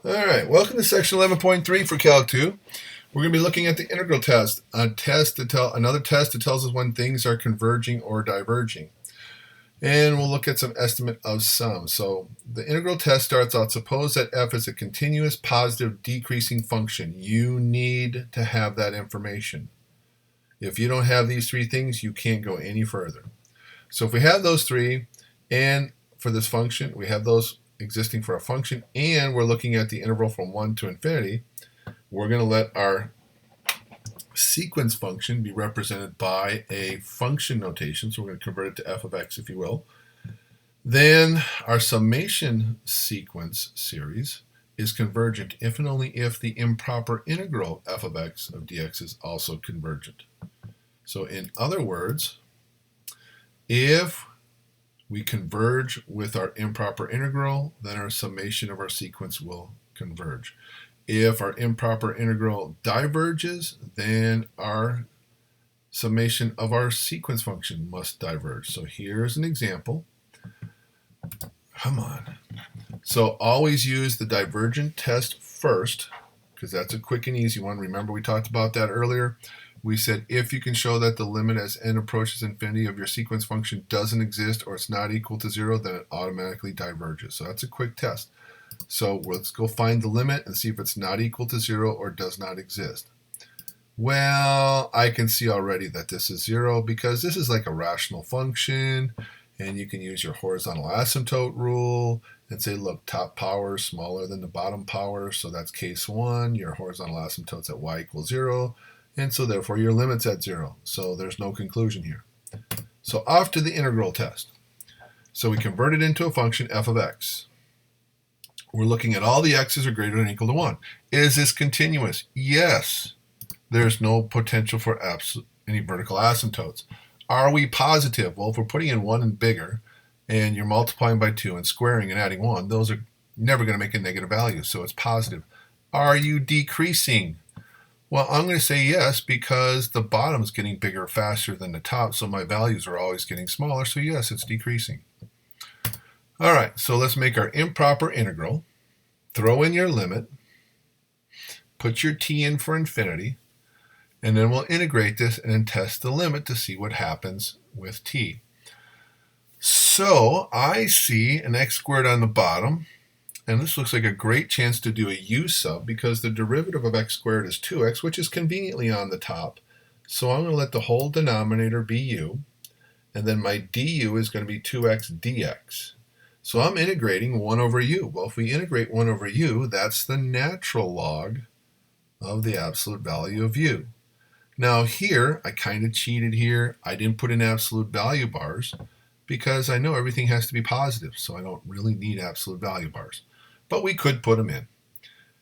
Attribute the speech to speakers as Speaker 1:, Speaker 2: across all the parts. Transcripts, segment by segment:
Speaker 1: All right, welcome to section 11.3 for Calc 2. We're going to be looking at the integral test, another test that tells us when things are converging or diverging. And we'll look at some estimate of sum. So the integral test starts out, suppose that f is a continuous positive decreasing function. You need to have that information. If you don't have these three things, you can't go any further. So if we have those three, and for this function, we have those existing for a function, and we're looking at the interval from 1 to infinity, we're going to let our sequence function be represented by a function notation. So we're going to convert it to f of x, if you will. Then our summation sequence series is convergent if and only if the improper integral f of x of dx is also convergent. So in other words, if we converge with our improper integral, then our summation of our sequence will converge. If our improper integral diverges, then our summation of our sequence function must diverge. So here's an example. Come on. So always use the divergent test first, because that's a quick and easy one. Remember we talked about that earlier. We said if you can show that the limit as n approaches infinity of your sequence function doesn't exist or it's not equal to 0, then it automatically diverges. So that's a quick test. So let's go find the limit and see if it's not equal to 0 or does not exist. Well, I can see already that this is 0 because this is like a rational function, and you can use your horizontal asymptote rule and say, look, top power is smaller than the bottom power, so that's case 1. Your horizontal asymptote's at y equals 0. And so therefore your limit's at 0. So there's no conclusion here. So off to the integral test. So we convert it into a function f of x. We're looking at all the x's are greater than or equal to 1. Is this continuous? Yes. There's no potential for any vertical asymptotes. Are we positive? Well, if we're putting in 1 and bigger, and you're multiplying by 2 and squaring and adding 1, those are never going to make a negative value, so it's positive. Are you decreasing? Well, I'm going to say yes because the bottom is getting bigger faster than the top, so my values are always getting smaller, so yes, it's decreasing. All right, so let's make our improper integral. Throw in your limit, put your t in for infinity, and then we'll integrate this and then test the limit to see what happens with t. So I see an x squared on the bottom, and this looks like a great chance to do a u sub because the derivative of x squared is 2x, which is conveniently on the top. So I'm going to let the whole denominator be u, and then my du is going to be 2x dx. So I'm integrating 1 over u. Well, if we integrate 1 over u, that's the natural log of the absolute value of u. Now here, I kind of cheated here. I didn't put in absolute value bars because I know everything has to be positive, so I don't really need absolute value bars. But we could put them in.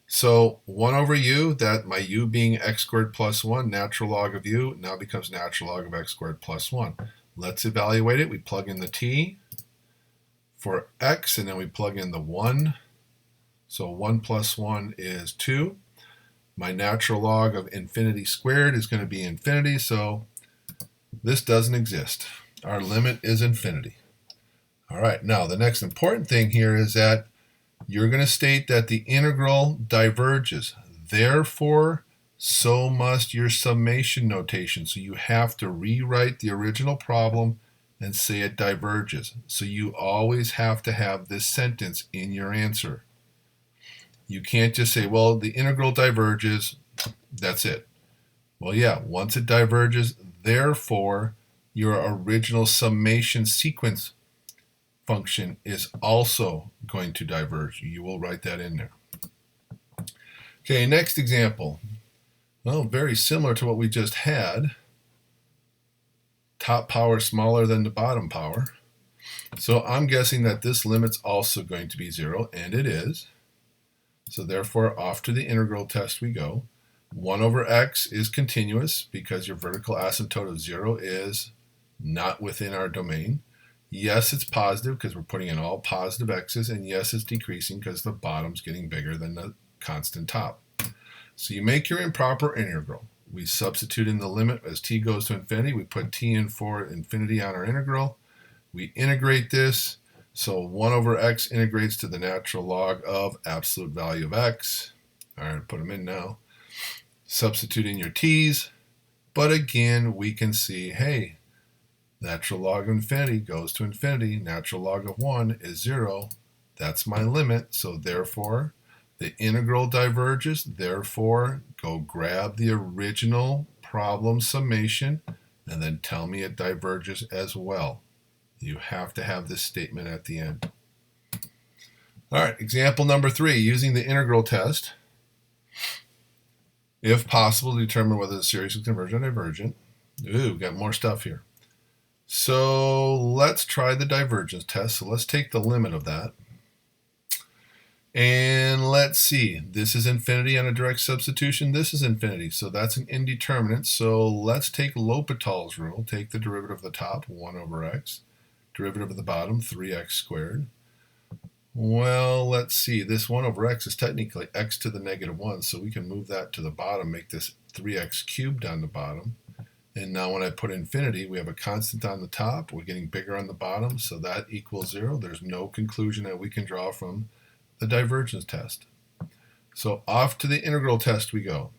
Speaker 1: So 1 over u, that my u being x squared plus 1, natural log of u, now becomes natural log of x squared plus 1. Let's evaluate it. We plug in the t for x, and then we plug in the 1. So 1 plus 1 is 2. My natural log of infinity squared is going to be infinity, so this doesn't exist. Our limit is infinity. All right, now the next important thing here is that you're going to state that the integral diverges. Therefore, so must your summation notation. So you have to rewrite the original problem and say it diverges. So you always have to have this sentence in your answer. You can't just say, well, the integral diverges, that's it. Well, yeah, once it diverges, therefore, your original summation sequence function is also going to diverge. You will write that in there. Okay, next example. Well, very similar to what we just had. Top power smaller than the bottom power. So I'm guessing that this limit's also going to be 0, and it is. So therefore, off to the integral test we go. 1 over x is continuous because your vertical asymptote of 0 is not within our domain. Yes, it's positive because we're putting in all positive x's, and yes, it's decreasing because the bottom's getting bigger than the constant top. So you make your improper integral. We substitute in the limit as t goes to infinity. We put t in for infinity on our integral. We integrate this. So 1 over x integrates to the natural log of absolute value of x. All right, put them in now. Substitute in your t's. But again, we can see, hey, natural log of infinity goes to infinity. Natural log of 1 is 0. That's my limit. So therefore, the integral diverges. Therefore, go grab the original problem summation and then tell me it diverges as well. You have to have this statement at the end. All right, example number 3, using the integral test. If possible, determine whether the series is convergent or divergent. Ooh, got more stuff here. So let's try the divergence test. So let's take the limit of that. And let's see. This is infinity on a direct substitution. This is infinity. So that's an indeterminate. So let's take L'Hopital's rule. Take the derivative of the top, 1 over x. Derivative of the bottom, 3x squared. Well, let's see. This 1 over x is technically x to the negative 1, so we can move that to the bottom, make this 3x cubed on the bottom. And now when I put infinity, we have a constant on the top. We're getting bigger on the bottom, so that equals 0. There's no conclusion that we can draw from the divergence test. So off to the integral test we go.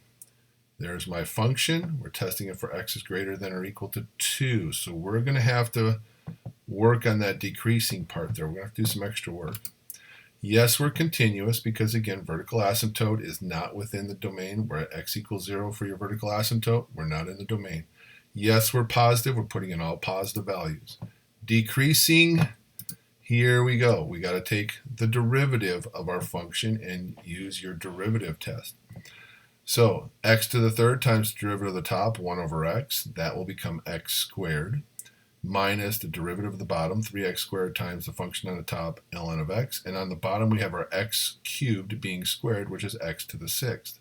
Speaker 1: There's my function. We're testing it for x is greater than or equal to 2. So we're going to have to work on that decreasing part there. We're going to have to do some extra work. Yes, we're continuous because, again, vertical asymptote is not within the domain. We're at x equals 0 for your vertical asymptote. We're not in the domain. Yes, we're positive. We're putting in all positive values. Decreasing, here we go. We got to take the derivative of our function and use your derivative test. So x to the third times the derivative of the top, 1 over x. That will become x squared. Minus the derivative of the bottom, 3x squared times the function on the top, ln of x. And on the bottom, we have our x cubed being squared, which is x to the 6th.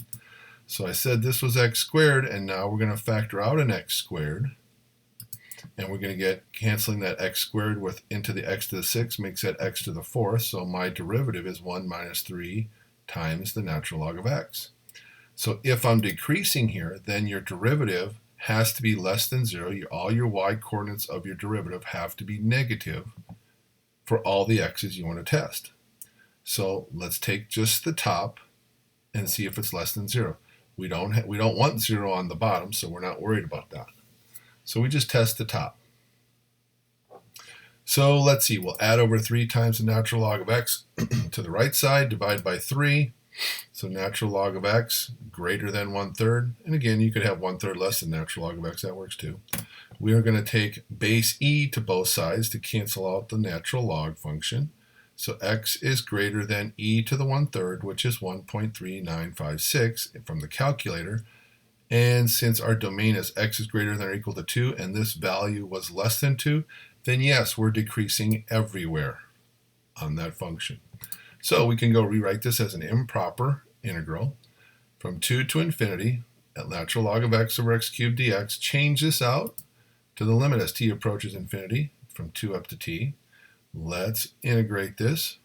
Speaker 1: So I said this was x squared, and now we're going to factor out an x squared. And we're going to get canceling that x squared with into the x to the 6th makes that x to the 4th. So my derivative is 1 minus 3 times the natural log of x. So if I'm decreasing here, then your derivative has to be less than 0. All your y coordinates of your derivative have to be negative for all the x's you want to test. So let's take just the top and see if it's less than 0. We don't want 0 on the bottom, so we're not worried about that. So we just test the top. So let's see. We'll add over 3 times the natural log of x to the right side, divide by 3. So natural log of x greater than 1/3. And again, you could have 1/3 less than natural log of x. That works too. We are going to take base e to both sides to cancel out the natural log function. So x is greater than e to the 1/3, which is 1.3956 from the calculator. And since our domain is x is greater than or equal to 2, and this value was less than 2, then yes, we're decreasing everywhere on that function. So we can go rewrite this as an improper integral from 2 to infinity at natural log of x over x cubed dx. Change this out to the limit as t approaches infinity from 2 up to t. Let's integrate this.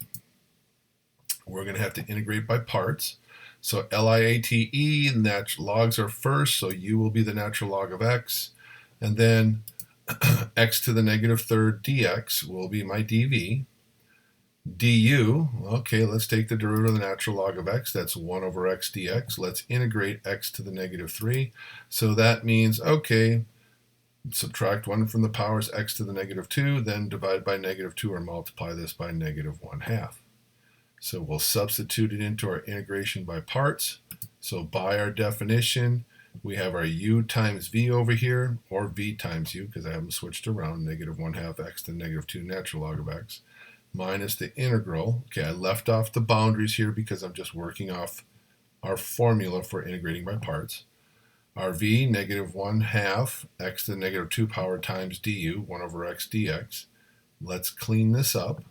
Speaker 1: We're going to have to integrate by parts. So LIATE, logs are first, so u will be the natural log of x. And then x to the negative 3rd dx will be my dv. du, okay, let's take the derivative of the natural log of x. That's 1 over x dx. Let's integrate x to the negative 3. So that means, okay, subtract 1 from the powers x to the negative 2, then divide by negative 2 or multiply this by negative 1/2. So we'll substitute it into our integration by parts. So by our definition, we have our u times v over here, or v times u, because I haven't switched around, negative 1/2 x to negative 2 natural log of x, minus the integral. Okay, I left off the boundaries here because I'm just working off our formula for integrating by parts. Our v, negative 1/2 x to the negative 2 power times du, 1 over x dx. Let's clean this up.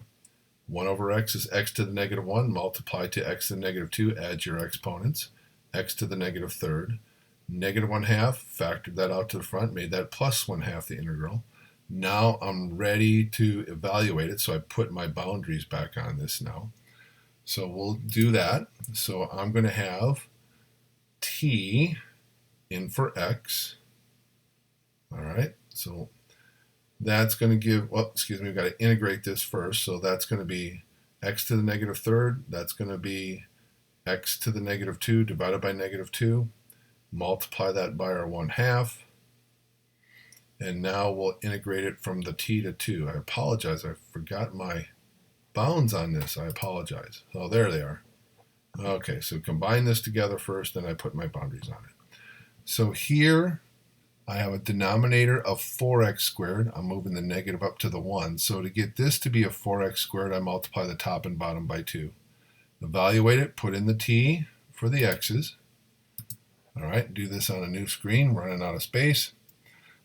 Speaker 1: 1 over x is x to the negative 1, multiply to x to the negative 2, add your exponents, x to the negative 3rd. Negative 1/2, factored that out to the front, made that plus 1/2 the integral. Now I'm ready to evaluate it, so I put my boundaries back on this now. So we'll do that. So I'm going to have t in for x. All right, so That's going to give, well, excuse me, we've got to integrate this first. So that's going to be x to the negative third. That's going to be x to the negative 2 divided by negative 2. Multiply that by our 1/2. And now we'll integrate it from the t to 2. I apologize. I forgot my bounds on this. I apologize. Oh, there they are. Okay, so combine this together first, then I put my boundaries on it. So here I have a denominator of 4x squared. I'm moving the negative up to the 1. So to get this to be a 4x squared, I multiply the top and bottom by 2. Evaluate it, put in the t for the x's. All right, do this on a new screen, running out of space.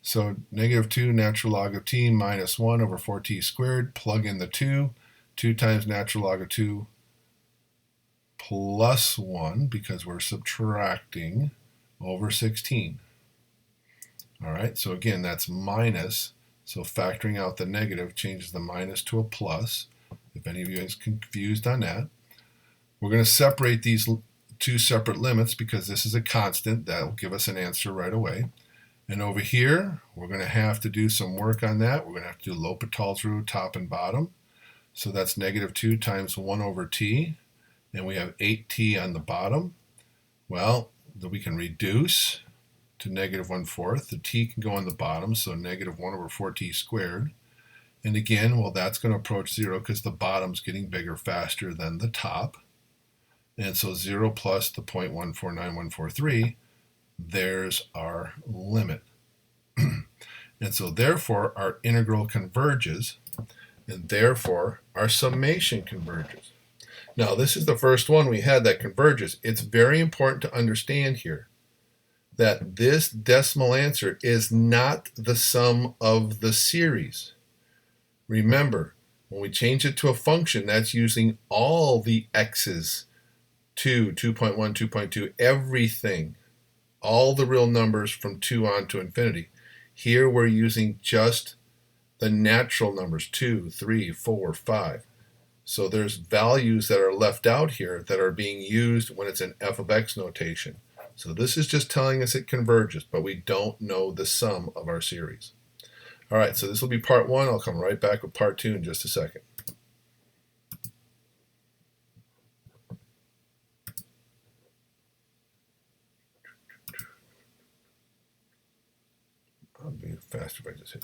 Speaker 1: So negative 2 natural log of t minus 1 over 4t squared. Plug in the 2. 2 times natural log of 2 plus 1, because we're subtracting, over 16. All right, so again, that's minus. So factoring out the negative changes the minus to a plus, if any of you guys confused on that. We're going to separate these two separate limits because this is a constant. That will give us an answer right away. And over here, we're going to have to do some work on that. We're going to have to do L'Hopital's rule, top and bottom. So that's negative 2 times 1 over t. And we have 8t on the bottom. Well, we can reduce to negative 1/4. The t can go on the bottom, so negative 1 over 4t squared. And again, well, that's going to approach 0 because the bottom's getting bigger faster than the top. And so 0 plus the 0.149143, there's our limit. And so therefore, our integral converges, and therefore, our summation converges. Now, this is the first one we had that converges. It's very important to understand here that this decimal answer is not the sum of the series. Remember, when we change it to a function, that's using all the x's, 2, 2.1, 2.2, everything, all the real numbers from 2 on to infinity. Here we're using just the natural numbers, 2, 3, 4, 5. So there's values that are left out here that are being used when it's an f of x notation. So this is just telling us it converges, but we don't know the sum of our series. All right, so this will be part 1. I'll come right back with part 2 in just a second. I'll be faster if I just hit